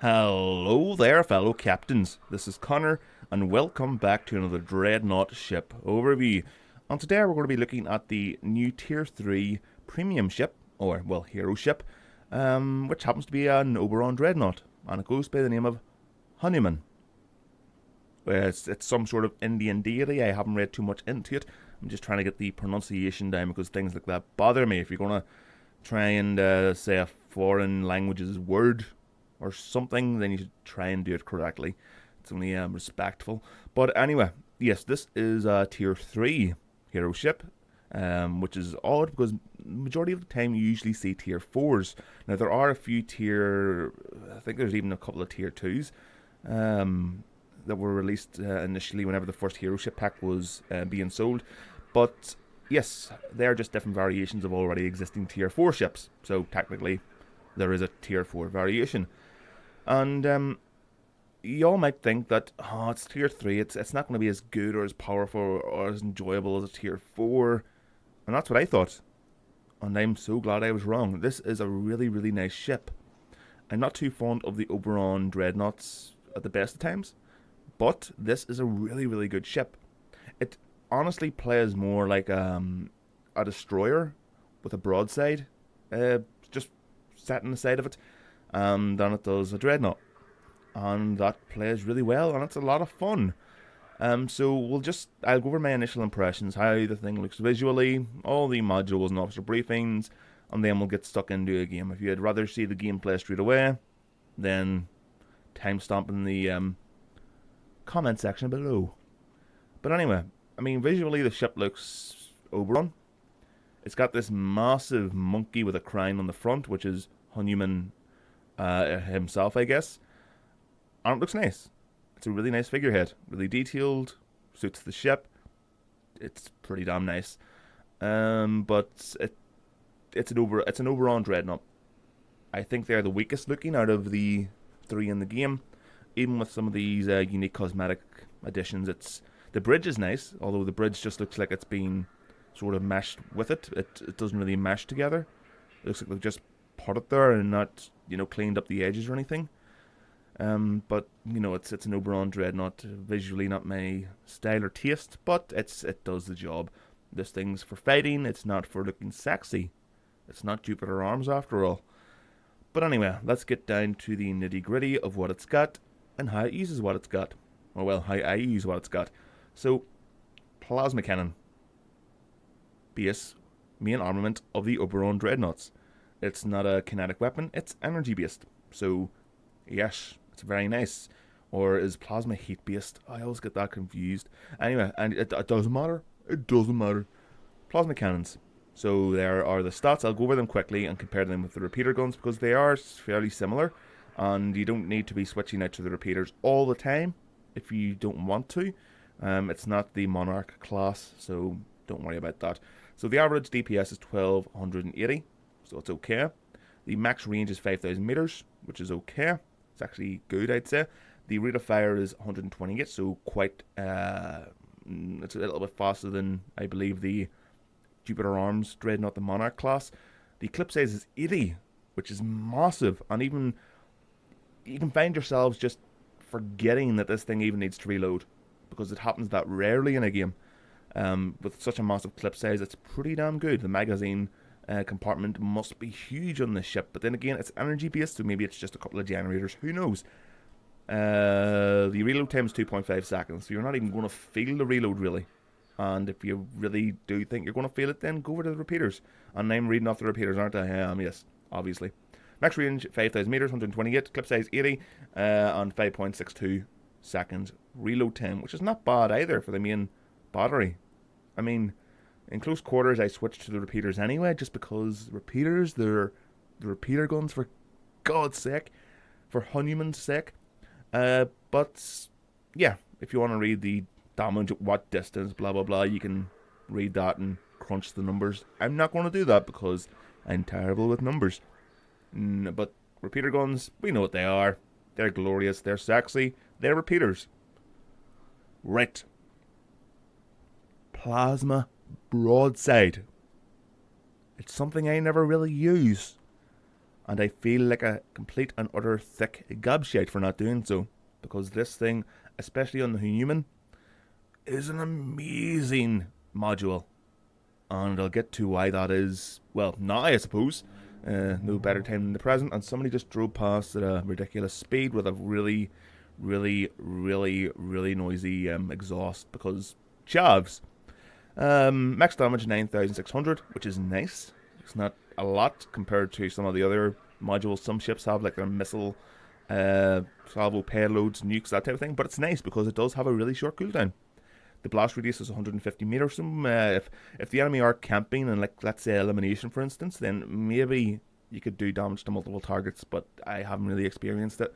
Hello there, fellow captains. This is Connor, and welcome back to another Dreadnought ship overview. And today we're going to be looking at the new Tier 3 premium ship, or, well, hero ship, which happens to be an Oberon Dreadnought, and it goes by the name of Hanuman. It's some sort of Indian deity. I haven't read too much into it. I'm just trying to get the pronunciation down because things like that bother me. If you're going to try and say a foreign language's word or something, then you should try and do it correctly. It's only respectful. But anyway, yes, this is a Tier 3 hero ship, which is odd because majority of the time you usually see Tier 4s. Now there are a few I think there's even a couple of Tier 2s that were released initially whenever the first hero ship pack was being sold. But yes, they're just different variations of already existing Tier 4 ships. So technically there is a Tier 4 variation. And you all might think that, oh, it's Tier 3, it's not going to be as good or as powerful or as enjoyable as a Tier 4. And that's what I thought. And I'm so glad I was wrong. This is a really, really nice ship. I'm not too fond of the Oberon Dreadnoughts at the best of times, but this is a really, really good ship. It honestly plays more like a destroyer with a broadside just sat in the side of it than it does a dreadnought, and that plays really well and it's a lot of fun. So I'll go over my initial impressions, how the thing looks visually, all the modules and officer briefings, and then we'll get stuck into a game. If you'd rather see the gameplay straight away, then timestamp in the comment section below. But anyway, I mean, visually the ship looks Oberon. It's got this massive monkey with a crown on the front, which is Hanuman himself, I guess. And it looks nice. It's a really nice figurehead, really detailed, suits the ship. It's pretty damn nice. But it's an Oberon Dreadnought. I think they're the weakest looking out of the three in the game. Even with some of these unique cosmetic additions, the bridge is nice, although the bridge just looks like it's been sort of meshed with it. It doesn't really mesh together. It looks like they've just put it there and not, cleaned up the edges or anything. But it's an Oberon Dreadnought. Visually not my style or taste, but it does the job. This thing's for fighting. It's not for looking sexy. It's not Jupiter Arms after all. But anyway, let's get down to the nitty gritty of what it's got and how it uses what it's got. Or well, how I use what it's got. So, plasma cannon. Base main armament of the Oberon Dreadnoughts. It's not a kinetic weapon, it's energy based. So, yes, it's very nice. Or is plasma heat based? I always get that confused. Anyway, and it doesn't matter. It doesn't matter. Plasma cannons. So there are the stats. I'll go over them quickly and compare them with the repeater guns because they are fairly similar. And you don't need to be switching out to the repeaters all the time if you don't want to. It's not the Monarch class, so don't worry about that. So the average DPS is 1280, so it's okay. The max range is 5,000 meters, which is okay. It's actually good, I'd say. The rate of fire is 128, so quite, it's a little bit faster than, I believe, the Jupiter Arms Dreadnought, the Monarch class. The clip size is 80, which is massive, and even you can find yourselves just forgetting that this thing even needs to reload, because it happens that rarely in a game. With such a massive clip size, it's pretty damn good. The magazine compartment must be huge on this ship, but then again, it's energy based, so maybe it's just a couple of generators, who knows. The reload time is 2.5 seconds, so you're not even going to feel the reload really. And if you really do think you're going to feel it, then go over to the repeaters. And I'm reading off the repeaters, aren't I? Yes, obviously. Max range 5,000 meters, 128, clip size 80, and 5.62 seconds reload time, which is not bad either for the main battery. I mean, in close quarters, I switched to the repeaters anyway, just because repeaters, they're the repeater guns, for God's sake, for Hanuman's sake. But yeah, if you want to read the damage at what distance, blah blah blah, you can read that and crunch the numbers. I'm not going to do that because I'm terrible with numbers. But repeater guns, we know what they are. They're glorious, they're sexy, they're repeaters. Right. Plasma broadside. It's something I never really use. And I feel like a complete and utter thick gobshite for not doing so. Because this thing, especially on the Hanuman, is an amazing module. And I'll get to why that is, well, now I suppose. No better time than the present. And somebody just drove past at a ridiculous speed with a really noisy exhaust because chavs. Max damage 9,600, which is nice. It's not a lot compared to some of the other modules some ships have, like their missile, salvo payloads, nukes, that type of thing. But it's nice because it does have a really short cooldown. The blast radius is 150 meters. So, if the enemy are camping and, like, let's say elimination, for instance, then maybe you could do damage to multiple targets. But I haven't really experienced it.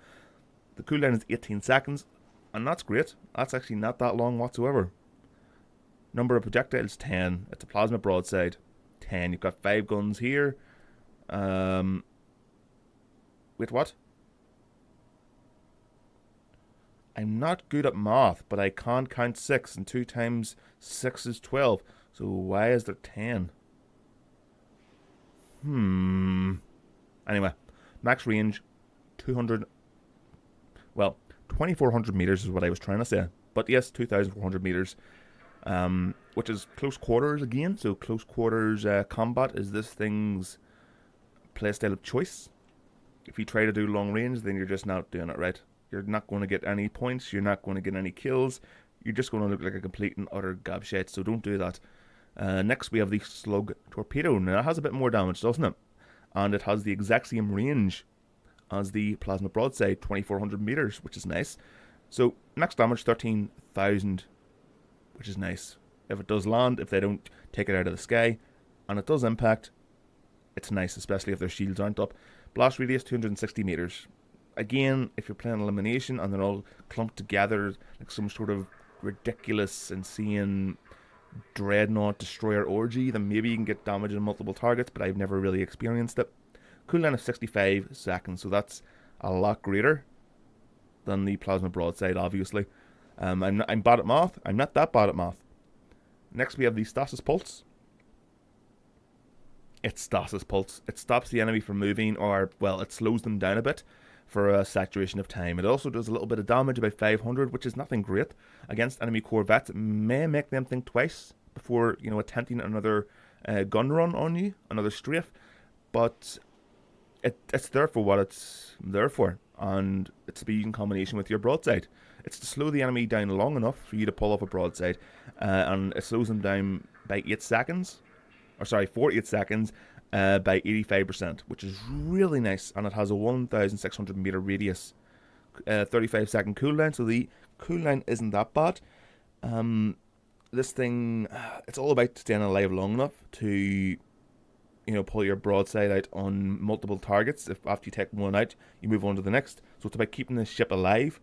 The cooldown is 18 seconds, and that's great. That's actually not that long whatsoever. Number of projectiles 10. It's a plasma broadside. 10. You've got 5 guns here. Wait, what? I'm not good at math, but I can't count 6, and 2 times 6 is 12. So why is there 10? Anyway, max range 200. Well, 2,400 meters is what I was trying to say. But yes, 2,400 meters. Which is close quarters again. So close quarters combat is this thing's playstyle of choice. If you try to do long range, then you're just not doing it right. You're not going to get any points. You're not going to get any kills. You're just going to look like a complete and utter gobshite. So don't do that. Next, we have the Slogan Torpedo. Now, it has a bit more damage, doesn't it? And it has the exact same range as the Plasma Broadside, 2,400 meters, which is nice. So, max damage 13,000, which is nice. If it does land, if they don't take it out of the sky, and it does impact, it's nice, especially if their shields aren't up. Blast radius 260 meters. Again, if you're playing elimination and they're all clumped together like some sort of ridiculous, insane dreadnought destroyer orgy, then maybe you can get damage on multiple targets, but I've never really experienced it. Cooldown of 65 seconds, so that's a lot greater than the Plasma Broadside, obviously. I'm bad at math. I'm not that bad at math. Next, we have the Stasis Pulse. It's Stasis Pulse. It stops the enemy from moving, or, well, it slows them down a bit for a saturation of time. It also does a little bit of damage, about 500, which is nothing great. Against enemy corvettes, it may make them think twice before, attempting another gun run on you, another strafe. But it's there for what it's there for, and it's to be in combination with your broadside. It's to slow the enemy down long enough for you to pull off a broadside, and it slows them down by 8 seconds, or sorry, 48 seconds, by 85%, which is really nice, and it has a 1,600 meter radius, 35 second cooldown, so the cooldown isn't that bad. This thing, it's all about staying alive long enough to, pull your broadside out on multiple targets. If after you take one out, you move on to the next. So it's about keeping the ship alive.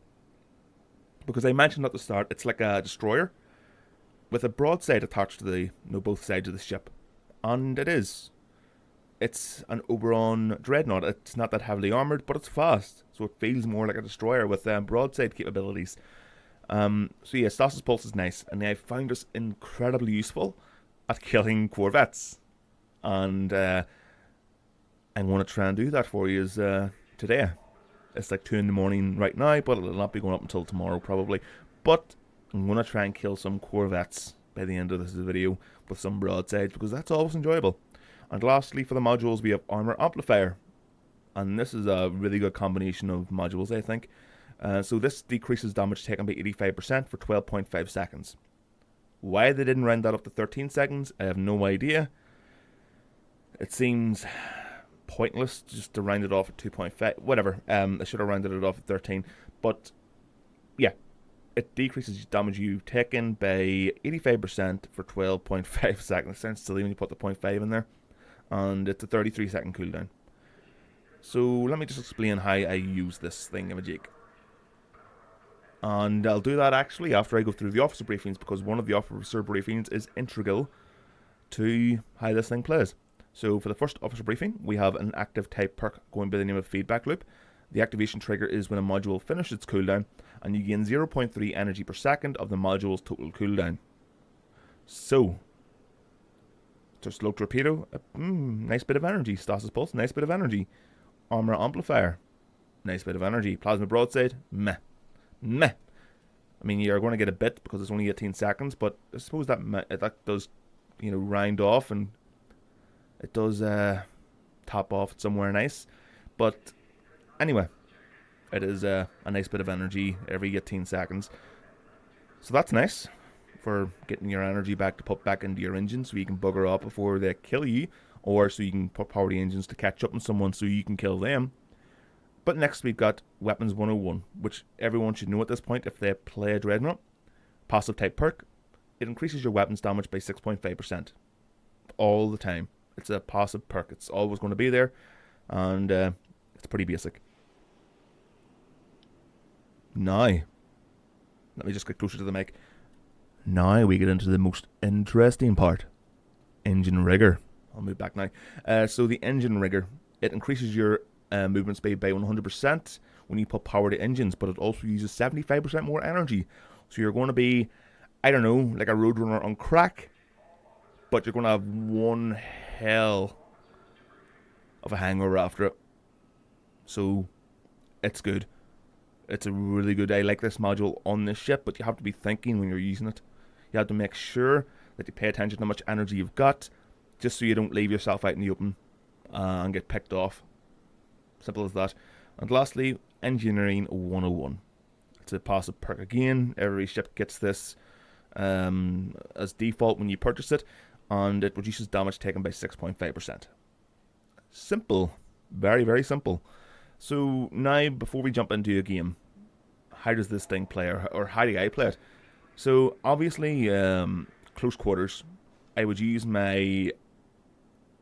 Because I mentioned at the start, it's like a destroyer with a broadside attached to the, both sides of the ship. And it is. It's an Oberon Dreadnought. It's not that heavily armoured, but it's fast. So it feels more like a destroyer with broadside capabilities. So yeah, Stasis Pulse is nice. And I found this incredibly useful at killing corvettes. And I'm going to try and do that for you today. It's like 2 in the morning right now, but it'll not be going up until tomorrow probably. But I'm going to try and kill some corvettes by the end of this video with some broadsides, because that's always enjoyable. And lastly, for the modules, we have Armor Amplifier. And this is a really good combination of modules, I think. So this decreases damage taken by 85% for 12.5 seconds. Why they didn't round that up to 13 seconds, I have no idea. It seems pointless just to round it off at 2.5, whatever. I should have rounded it off at 13, but yeah, it decreases damage you've taken by 85% for 12.5 seconds. It sounds silly when you put the 0.5 in there, and it's a 33 second cooldown. So let me just explain how I use this thing of a jig. And I'll do that actually after I go through the officer briefings, because one of the officer briefings is integral to how this thing plays. So for the first officer briefing, we have an active type perk going by the name of Feedback Loop. The activation trigger is when a module finishes its cooldown, and you gain 0.3 energy per second of the module's total cooldown. So, to Slogan Torpedo, nice bit of energy. Stasis Pulse, nice bit of energy. Armor Amplifier. Nice bit of energy. Plasma Broadside. Meh. Meh. I mean, you're going to get a bit because it's only 18 seconds, but I suppose that does, you know, round off, and it does top off somewhere nice. But anyway, it is a nice bit of energy every 18 seconds. So that's nice for getting your energy back to put back into your engine so you can bugger off before they kill you, or so you can put power the engines to catch up on someone so you can kill them. But next we've got Weapons 101, which everyone should know at this point if they play a Dreadnought. Passive type perk. It increases your weapons damage by 6.5%. All the time. It's a passive perk. It's always going to be there. And it's pretty basic. Now, let me just get closer to the mic. Now we get into the most interesting part. Engine rigor. I'll move back now. So the engine rigor. It increases your movement speed by 100% when you put power to engines, but it also uses 75% more energy. So you're going to be, I don't know, like a Roadrunner on crack, but you're going to have one hell of a hangover after it. So it's good. It's a really good. I like this module on this ship, but you have to be thinking when you're using it. You have to make sure that you pay attention to how much energy you've got, just so you don't leave yourself out in the open and get picked off. Simple as that. And lastly, Engineering 101. It's a passive perk again. Every ship gets this as default when you purchase it, and it reduces damage taken by 6.5%. Simple. Very, very simple. So now, before we jump into a game, how does this thing play, or how do I play it? So obviously, close quarters, I would use my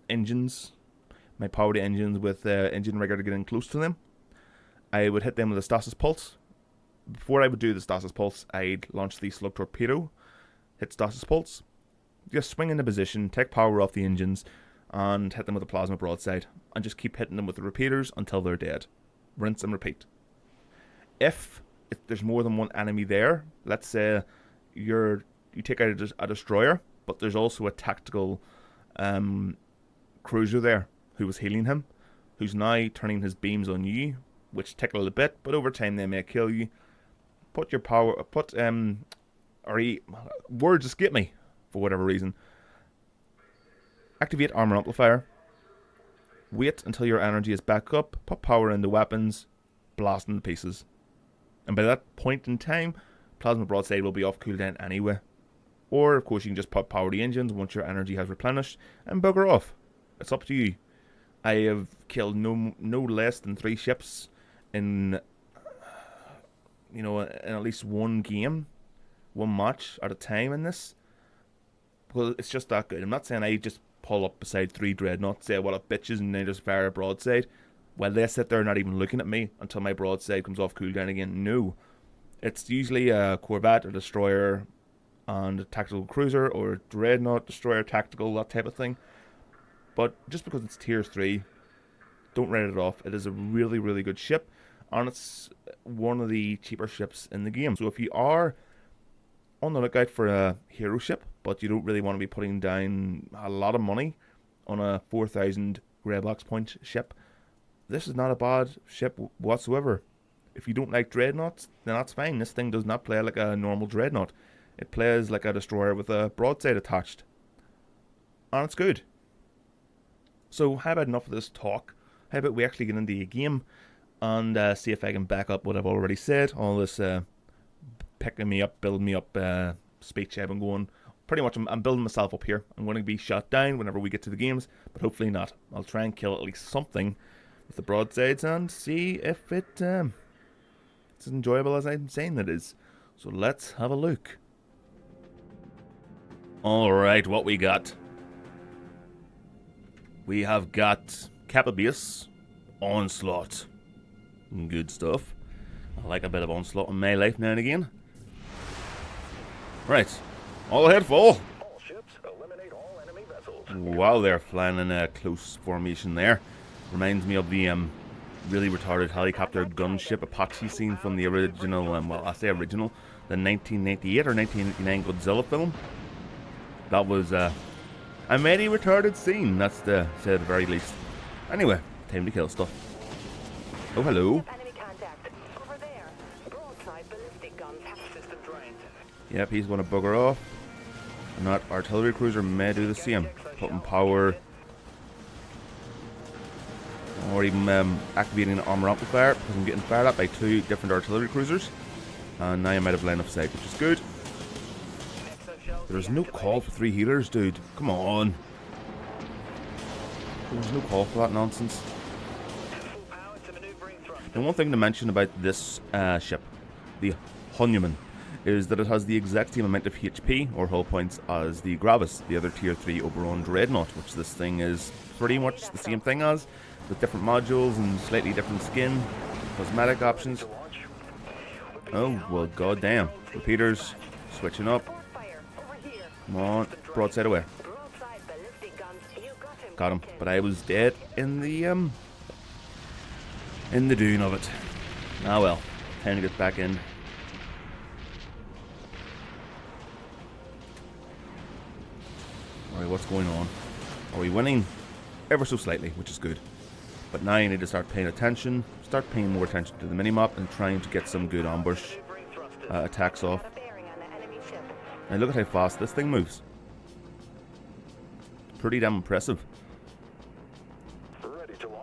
engines, my powered engines with engine rigor to get in close to them. I would hit them with a stasis pulse. Before I would do the stasis pulse, I'd launch the Slogan Torpedo, hit stasis pulse, just swing into position, take power off the engines, and hit them with a plasma broadside, and just keep hitting them with the repeaters until they're dead. Rinse and repeat. If there's more than one enemy there, let's say you take out a destroyer, but there's also a tactical cruiser there who was healing him, who's now turning his beams on you, which tickle a bit, but over time they may kill you. Words escape me for whatever reason. Activate Armor Amplifier. Wait until your energy is back up, put power into weapons, blast into pieces. And by that point in time, Plasma Broadside will be off cooldown anyway. Or, of course, you can just put power the engines once your energy has replenished and bugger off. It's up to you. I have killed no less than 3 ships in at least one game, one match at a time in this. Well, it's just that good. I'm not saying I just pull up beside 3 Dreadnoughts, say what a bitches, and then just fire a broadside. Well, they sit there not even looking at me until my broadside comes off cooldown again. No. It's usually a Corvette, a destroyer, and a tactical cruiser, or a Dreadnought, destroyer, tactical, that type of thing. But just because it's tier 3, don't write it off. It is a really, really good ship, and it's one of the cheaper ships in the game. So if you are on the lookout for a hero ship, but you don't really want to be putting down a lot of money on a 4,000 grey box point ship, this is not a bad ship whatsoever. If you don't like Dreadnoughts, then that's fine. This thing does not play like a normal Dreadnought. It plays like a destroyer with a broadside attached. And it's good. So how about enough of this talk? How about we actually get into a game and see if I can back up what I've already said. All this picking me up, building me up speech I've been going. Pretty much I'm building myself up here. I'm going to be shot down whenever we get to the games, but hopefully not. I'll try and kill at least something with the broadsides and see if it's as enjoyable as I'm saying it is. So let's have a look. Alright, what we got? We have got Kappa Base, Onslaught. Good stuff. I like a bit of Onslaught in my life now and again. Right, all ahead full. All ships, eliminate all enemy vessels. Wow, they're flying in a close formation there. Reminds me of the really retarded helicopter gunship Apache scene from the original, well, I say original, the 1998 or 1989 Godzilla film. That was a mighty retarded scene, that's to say the very least. Anyway, time to kill stuff. Oh, hello. Enemy contact. Over there. Broadside ballistic guns have system drained. Yep, he's going to bugger off. And that artillery cruiser may do the same. Putting power. Or even activating an armor amplifier, because I'm getting fired at by 2 different artillery cruisers. And now I'm out of line of sight, which is good. There's no call for 3 healers, dude. Come on. There's no call for that nonsense. And one thing to mention about this ship, the Hanuman, is that it has the exact same amount of HP, or hull points, as the Gravis, the other Tier 3 Oberon Dreadnought, which this thing is pretty much the same thing as, with different modules and slightly different skin, cosmetic options. Oh, well, goddamn. Repeaters, switching up. Come on, broadside away. Got him, but I was dead in the doing of it. Ah well, time to get back in. Alright, what's going on? Are we winning? Ever so slightly, which is good. But now you need to start paying attention, start paying more attention to the minimap and trying to get some good ambush attacks off. And look at how fast this thing moves. Pretty damn impressive.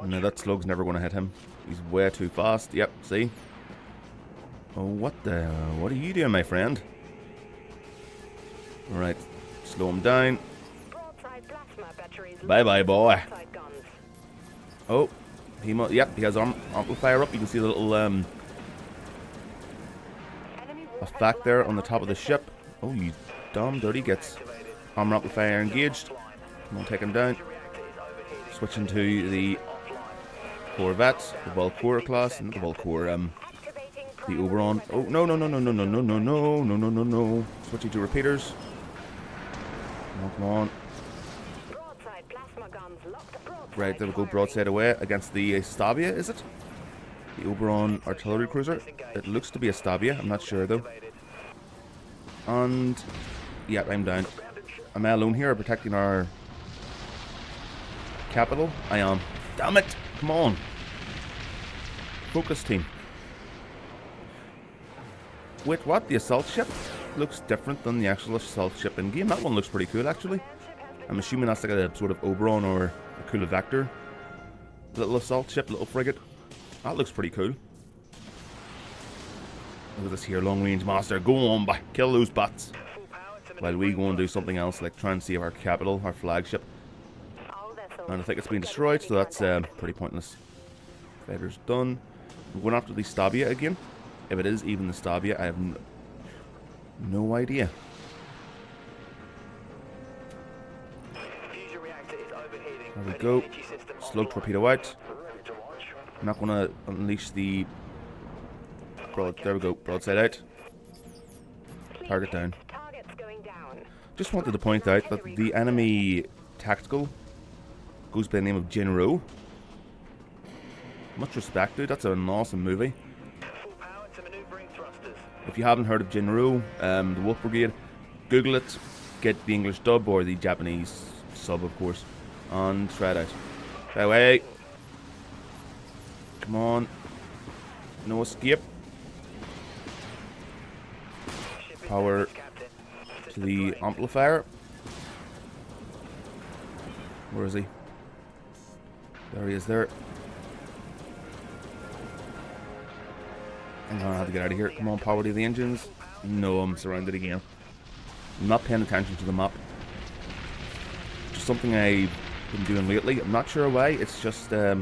Now that slug's never going to hit him. He's way too fast. Yep, see? Oh, what are you doing, my friend? Alright, slow him down. Bye-bye, boy. Oh, yep, he has amplifier up. You can see the little effect there on the top of the ship. Oh, you dumb dirty gets armor amplifier engaged. I'm gonna take him down. Switching to the Corvettes, the Valcour class, and the Valcour, the Oberon. Oh, no. Switching to repeaters. Come on. Right, there we go, broadside away against the Stabia, is it? The Oberon artillery cruiser. It looks to be a Stabia, I'm not sure though. And, yeah, I'm down. Am I alone here protecting our capital? I am. Damn it! Come on! Focus, team. Wait, what? The assault ship looks different than the actual assault ship in game. That one looks pretty cool, actually. I'm assuming that's like a sort of Oberon or a Kula Vector. Little assault ship, little frigate. That looks pretty cool. Look at this here, long range master. Go on, back, kill those bats. While we go and do something else, like try and save our capital, our flagship. And I think it's been destroyed, so that's pretty pointless. Fighter's done. We're going after the Stabia again. If it is even the Stabia, I have no idea. There we go. Slug torpedo out. I'm not going to unleash the... There we go. Broadside out. Target down. Just wanted to point out that the enemy tactical goes by the name of Jinro. Much respect, dude. That's an awesome movie. If you haven't heard of Jinro, the Wolf Brigade, Google it. Get the English dub or the Japanese sub, of course. And try it out. Right away. Come on. No escape. Power to the amplifier. Where is he? There he is there. I'm gonna have to get out of here. Come on, power to the engines. No, I'm surrounded again. I'm not paying attention to the map. Just something I've been doing lately. I'm not sure why. It's just I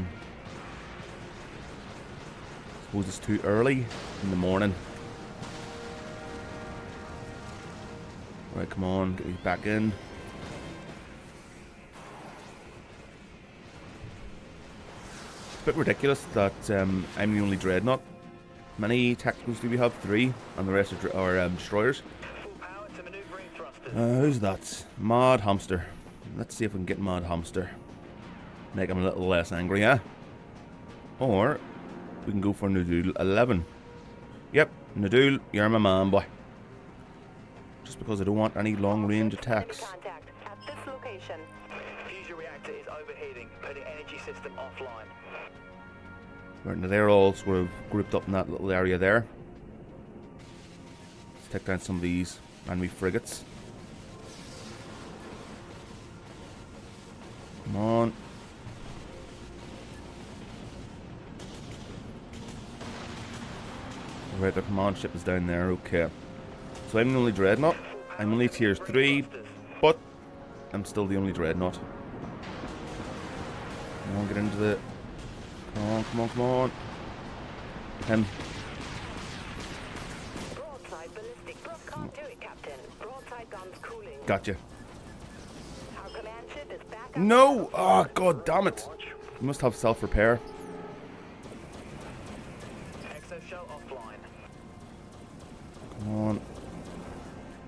suppose it's too early in the morning. Right, come on, get me back in. It's a bit ridiculous that I'm the only dreadnought. Many tacticals do we have? 3, and the rest are destroyers. Who's that? Mad Hamster. Let's see if we can get Mad Hamster. Make him a little less angry, huh? Or we can go for Nadul 11. Yep, Nadul, you're my man, boy. Just because I don't want any long-range attacks. Contact at this location. Fusion reactor is overheating, putting energy system offline. Right, now they're all sort of grouped up in that little area there. Let's take down some of these enemy frigates. Come on. Right, the command ship is down there, okay. So I'm the only Dreadnought. I'm only tier 3, but I'm still the only Dreadnought. Come on, get into the... Come on, come on, come on. Him. Broadside ballistic. Can't do it, Captain. Broadside guns cooling. Gotcha. Our command ship is back up. No! Oh, god damn it! You must have self-repair. Exo-shell offline. Come on.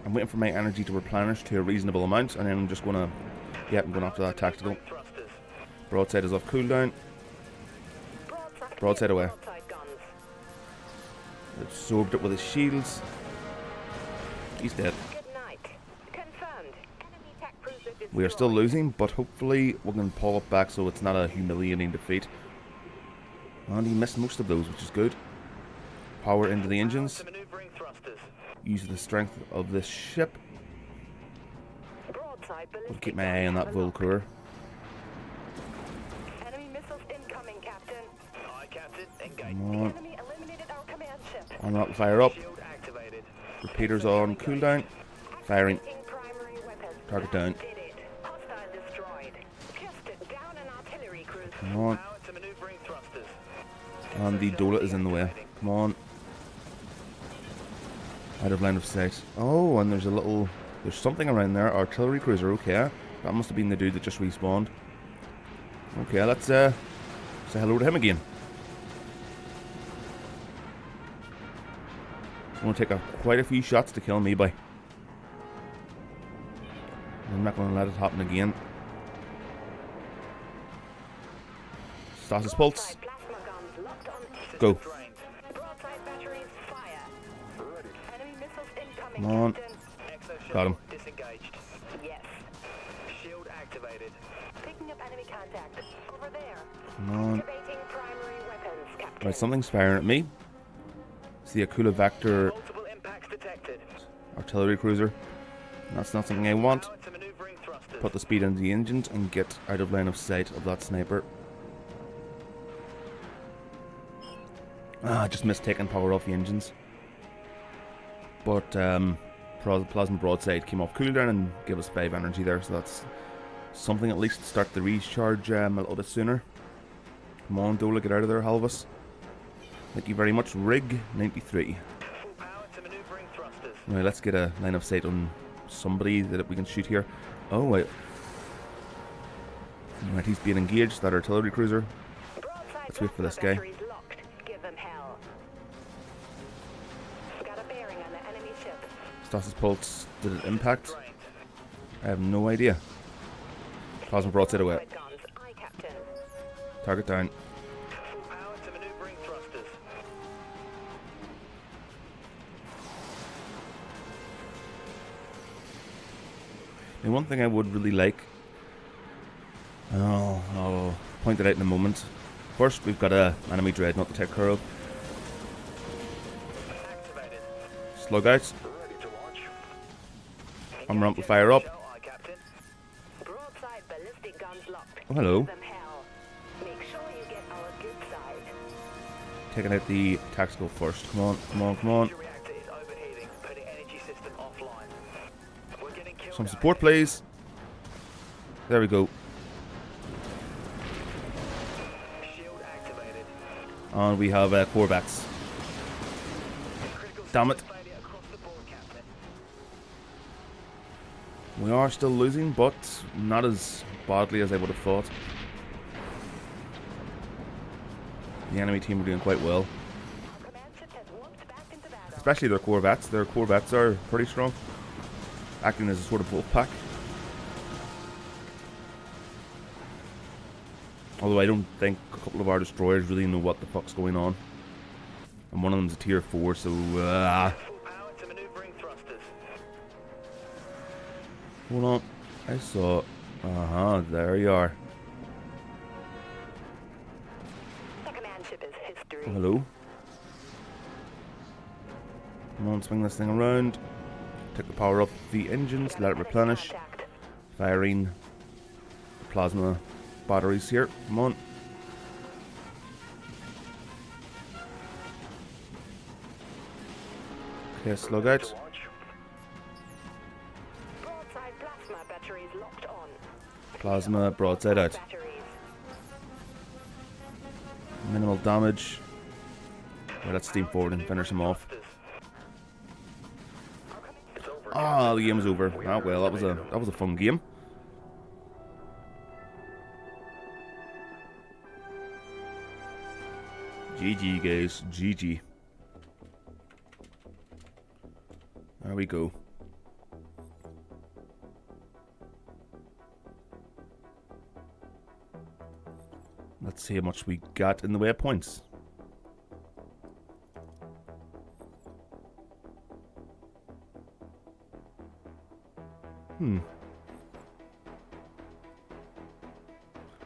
I'm waiting for my energy to replenish to a reasonable amount, and then I'm just gonna... Yep, I'm going after that tactical. Broadside is off cooldown. Broadside away. Broadside guns. Absorbed it with his shields. He's dead. Good night. Confirmed. Enemy attack cruiser destroyed. We are still losing, but hopefully we can pull it back so it's not a humiliating defeat. And he missed most of those, which is good. Power into the engines. Use the strength of this ship. Broadside I'll ballistic keep my eye on that Volker. Enemy missiles incoming, Captain. Aye, Captain. Engage. Come The on. enemy eliminated our command ship. On that fire up. Shield activated. Repeaters on cooldown. Firing. Activating primary weapons. Target down. Did it. Hostile destroyed. Just down an artillery cruiser. Come on. Power to maneuvering thrusters. And the Dola is in the way. Come on. Out of line of sight. Oh, and there's a little... There's something around there. Artillery cruiser, okay. That must have been the dude that just respawned. Okay, let's say hello to him again. I'm going to take quite a few shots to kill me by. I'm not going to let it happen again. Stasis pulse. Broadside plasma guns locked on. Go. Broadside batteries fire. Enemy missiles incoming, Come on. Captain. Got him. Disengaged. Yes. Shield activated. Picking up enemy contact. Over there. Come on. Activating primary weapons, Captain. Right, something's firing at me. It's the Akula Vector Multiple impacts detected. artillery cruiser. That's not something I want. Power to maneuvering thrusters. Put the speed into the engines and get out of line of sight of that sniper. Ah, just missed taking power off the engines. But Plasma Broadside came off cooldown and gave us 5 energy there, so that's something at least to start the recharge a little bit sooner. Come on, Dola, get out of there, Halvis. Thank you very much, Rig 93. Full power to maneuvering thrusters. Right, let's get a line of sight on somebody that we can shoot here. Oh, wait. Right, he's being engaged, that artillery cruiser. Broadside Let's wait for this plasma guy. batteries locked. Give them hell. Got a bearing on the enemy ship. Stasis pulse, did it impact? I have no idea. Plasma Broadside away. Broadside guns. Aye, Captain. Target down. Full power to maneuvering thrusters. Now, one thing I would really like, I'll point it out in a moment. First, we've got a enemy Dreadnought to take care of. Activated. Slug out. Ready to launch. Armor Amplifier up. Aye, Captain. Broadside ballistic guns locked. Oh, hello. Give them hell. Make sure you get our good side. Taking out the tactical first. Come on, come on, come on. Reactor is overheating. Putting energy system offline. We're getting killed. Some support, please. There we go. Shield activated. And we have Corvettes. Critical Damn it. system failure across the board, Captain. We are still losing, but not as badly as I would have thought. The enemy team are doing quite well. Our command ship has warped back into battle. Especially their Corvettes. Their Corvettes are pretty strong. Acting as a sort of wolf pack. Although I don't think a couple of our destroyers really know what the fuck's going on. And one of them's a tier 4, so Full power to maneuvering thrusters. hold on. I saw... there you are. The command ship is Oh, hello. Come on, swing this thing around. Take the power off the engines, let it replenish. Firing the plasma batteries here. Come on. Okay, slug out. Broadside plasma batteries locked on. Plasma, broadside out. Batteries. Minimal damage. Yeah, let's steam forward and finish him off. Ah, the game's over. Ah, well, that was a fun game. GG, guys. GG. There we go. Let's see how much we got in the way of points.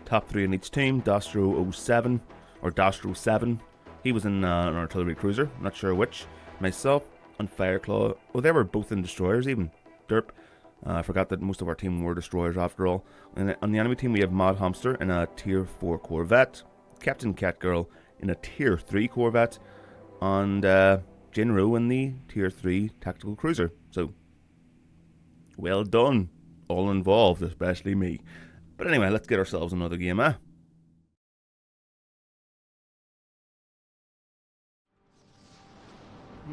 Top 3 in each team. Dastro 07 or Dastro 7. He was in an artillery cruiser. Not sure which. Myself and Fireclaw. Oh, they were both in destroyers even. Derp. I forgot that most of our team were destroyers after all. And on the enemy team we have Mad Hamster in a tier 4 Corvette. Captain Catgirl in a tier 3 Corvette. And Jinro in the tier 3 tactical cruiser. So, well done. All involved, especially me. But anyway, let's get ourselves another game, eh?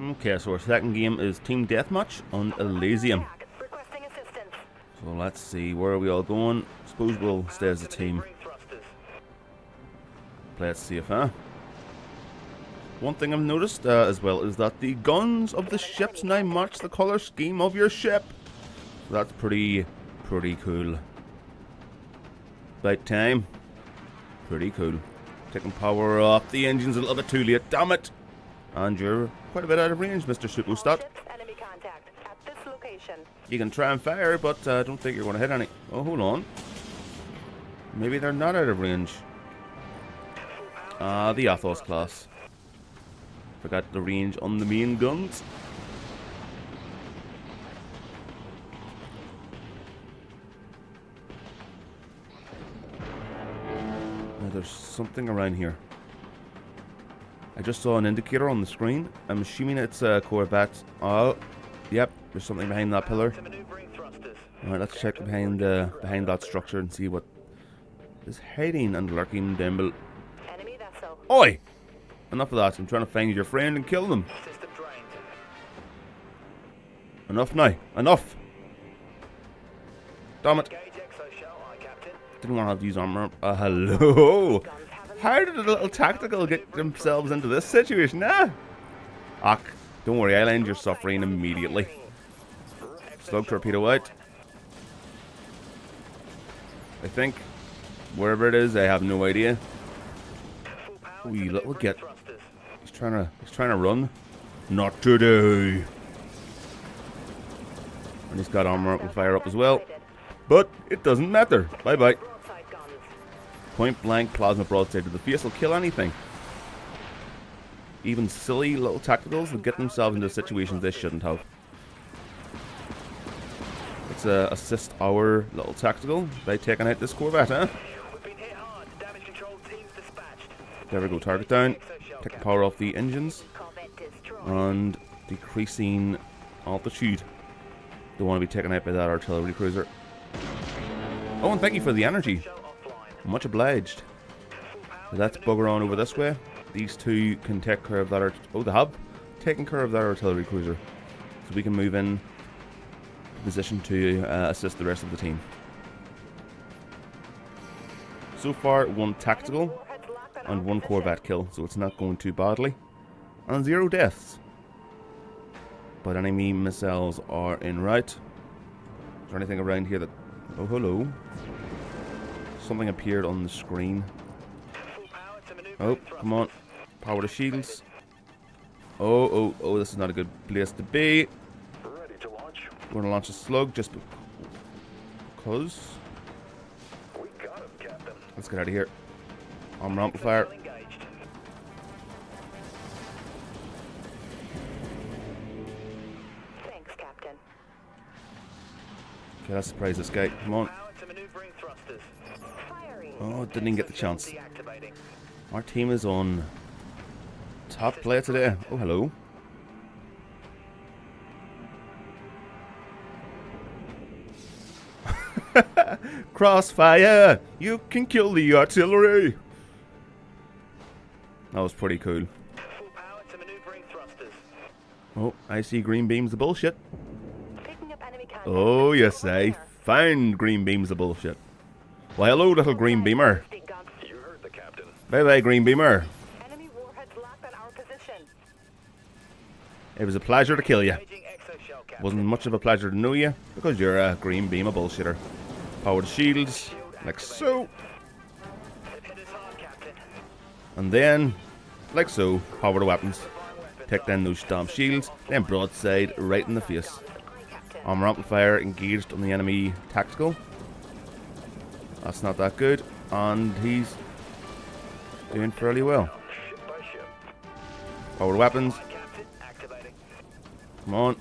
Okay, so our second game is Team Deathmatch on Elysium. Requesting assistance. So let's see, where are we all going? Suppose we'll stay as a team. Play it safe, huh? One thing I've noticed as well is that the guns of the ships now match the colour scheme of your ship. So that's pretty cool. About time. Pretty cool. Taking power off the engines a little bit too late, damn it! And you're quite a bit out of range, Mr. Superstat. Enemy contact at this location. You can try and fire, but I don't think you're going to hit any. Oh, hold on. Maybe they're not out of range. The Athos class. Forgot the range on the main guns. Now there's something around here. I just saw an indicator on the screen. I'm assuming it's a Corvette. Oh, yep. There's something behind that pillar. Alright, let's check behind that structure and see what is hiding and lurking down below. Enemy vessel. Oi! Enough of that. I'm trying to find your friend and kill them. Enough now. Enough! Damn it. Didn't want to have to use armor. Hello! How did a little tactical get themselves into this situation? Ah, don't worry, I'll end your suffering immediately. Slogan Torpedo out. I think. Wherever it is, I have no idea. Oh, you little git. He's trying to run. Not today. And he's got armor up and fire up as well. But it doesn't matter. Bye bye. Point blank plasma broadside to the face will kill anything. Even silly little tacticals will get themselves into situations they shouldn't have. Let's assist our little tactical by taking out this Corvette, huh? There we go, target down. Take the power off the engines. And decreasing altitude. Don't want to be taken out by that artillery cruiser. Oh, and thank you for the energy. Much obliged. So let's bugger on over this way. These two can take care of that. Oh, they have taken care of that artillery cruiser. So we can move in position to assist the rest of the team. So far, one tactical and one Corvette kill, so it's not going too badly. And 0 deaths. But enemy missiles are en route. Is there anything around here that... Oh, hello. Something appeared on the screen. Oh, come on. Power the shields. Oh, this is not a good place to be. We're going to launch a slug just because. Let's get out of here. Armor amplifier. Okay, let's surprise this guy. Come on. Oh, didn't even get the chance. Our team is on top play today. Oh, hello. Crossfire! You can kill the artillery! That was pretty cool. Oh, I see green beams the bullshit. Oh, yes, I found green beams the bullshit. Well, hello, little green beamer. You heard the captain. Bye-bye, green beamer. Enemy warheads locked on our position. It was a pleasure to kill you. Wasn't much of a pleasure to know you, because you're a green beam of bullshitter. Powered shields, like so. And then, like so, power the weapons. Take down those stomp shields, then broadside right in the face. Armor amplifier engaged on the enemy tactical. That's not that good, and he's doing fairly well. Power weapons. Come on.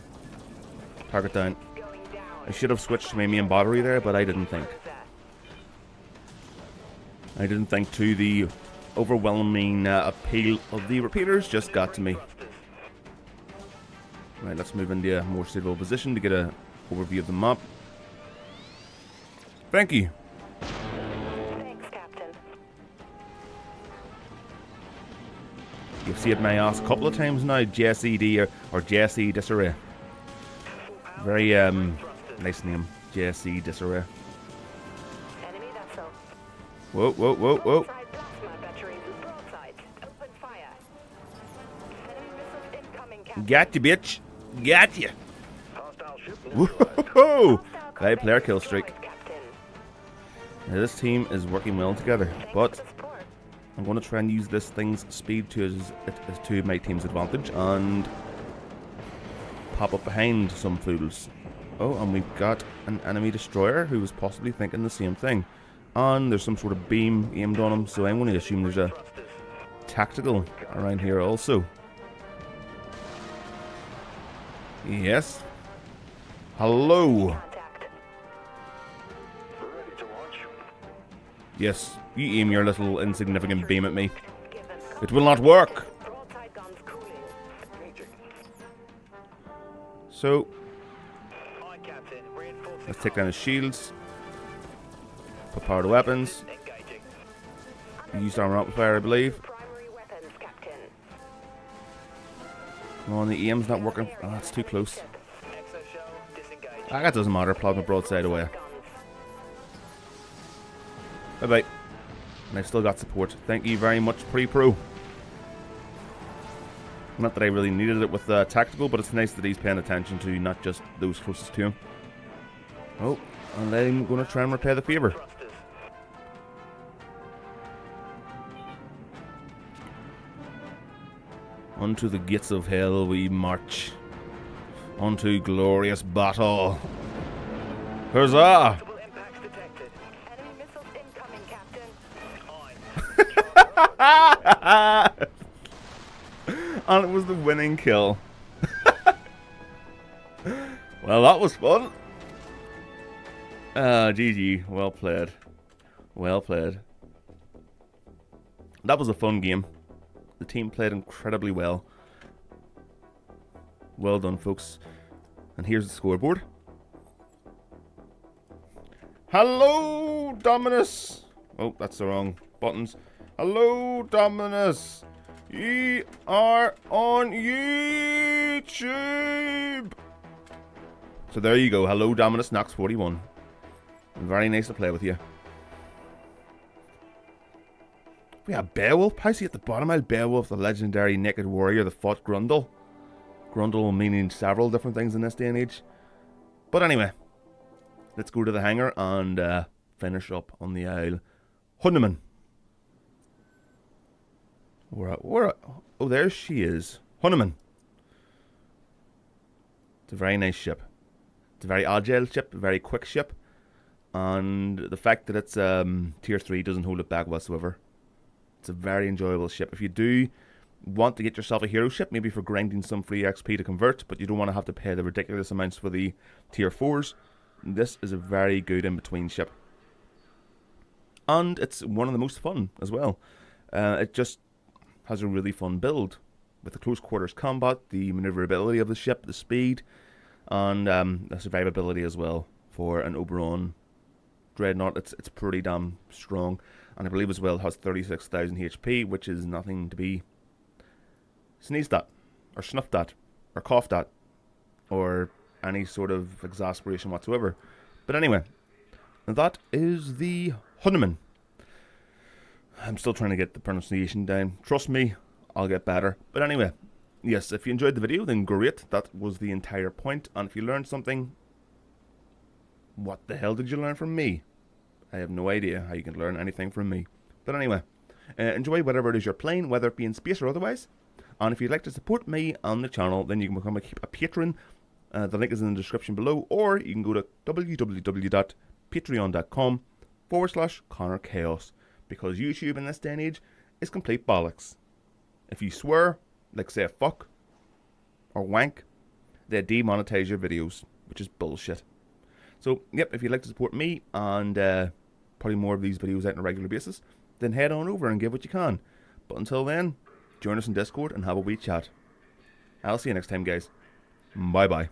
Target down. I should have switched to my main battery there, but I didn't think. I didn't think to the overwhelming appeal of the repeaters just got to me. Right, let's move into a more suitable position to get an overview of the map. Thank you. Thanks, Captain. You've seen my ass a couple of times now, JSED or JSE Disarray. Very nice name, JSE Disarray. Enemy vessel. Whoa, whoa, whoa, whoa. Broadside plasma batteries with broadside. Open fire. Enemy missiles incoming, Captain. Got you, bitch. Got you. Hostile ship Whoa! Guy player kill streak. Captain. Now this team is working well together, Thanks but for the support. I'm going to try and use this thing's speed to my team's advantage and pop up behind some fools. Oh, and we've got an enemy destroyer who was possibly thinking the same thing. And there's some sort of beam aimed on him, so I'm going to assume there's a tactical around here also. Yes. Hello. Contact. ready to launch. Yes, you aim your little insignificant beam at me. Given It will not work. broadside guns cooling. Engaging. So, Aye, Captain. Reinforcing. let's take down his shields. Put power to weapons. Engaging. Used armor amplifier, I believe. Primary weapons, Captain. Come on, the aim's not working. Oh, it's too close. Exo-shell disengaged. Ah, that doesn't matter. Plod my broadside away. Guns. Bye-bye. And I've still got support. Thank you very much, pre-pro. Not that I really needed it with tactical, but it's nice that he's paying attention to not just those closest to him. Oh, and I'm going to try and repay the favour. Thrusters. Unto the gates of hell we march. Unto glorious battle. Huzzah! Multiple impacts detected. Enemy missiles incoming, Captain. Aye. And it was the winning kill. Well, that was fun. GG. Well played. Well played. That was a fun game. The team played incredibly well. Well done, folks. And here's the scoreboard. Hello, Dominus. Oh, that's the wrong buttons. Hello, Dominus. You are on YouTube. So there you go. Hello, Dominus Knox 41. Very nice to play with you. We have Beowulf. How's he at the bottom? Beowulf, the legendary naked warrior that fought Grundle. Grundle meaning several different things in this day and age. But anyway, let's go to the hangar and finish up on the Isle. Hanuman. Oh, there she is. Hanuman. It's a very nice ship. It's a very agile ship, a very quick ship. And the fact that it's tier 3 doesn't hold it back whatsoever. It's a very enjoyable ship. If you do want to get yourself a hero ship, maybe for grinding some free XP to convert, but you don't want to have to pay the ridiculous amounts for the tier 4s, This is a very good in-between ship. And it's one of the most fun as well. It just has a really fun build with the close quarters combat, the maneuverability of the ship, the speed, and the survivability as well for an Oberon Dreadnought. It's pretty damn strong, and I believe as well it has 36,000 HP, which is nothing to be sneezed at, or snuffed at, or coughed at, or any sort of exasperation whatsoever. But anyway, that is the Hanuman. I'm still trying to get the pronunciation down. Trust me, I'll get better. But anyway, yes, if you enjoyed the video, then great. That was the entire point. And if you learned something, what the hell did you learn from me? I have no idea how you can learn anything from me. But anyway, enjoy whatever it is you're playing, whether it be in space or otherwise. And if you'd like to support me on the channel, then you can become a patron. The link is in the description below, or you can go to www.patreon.com/ConnorChaos, because YouTube in this day and age is complete bollocks. If you swear, like say fuck or wank, they demonetize your videos, which is bullshit. So, yep, if you'd like to support me and putting more of these videos out on a regular basis, then head on over and give what you can. But until then, join us in Discord and have a wee chat. I'll see you next time, guys. Bye-bye.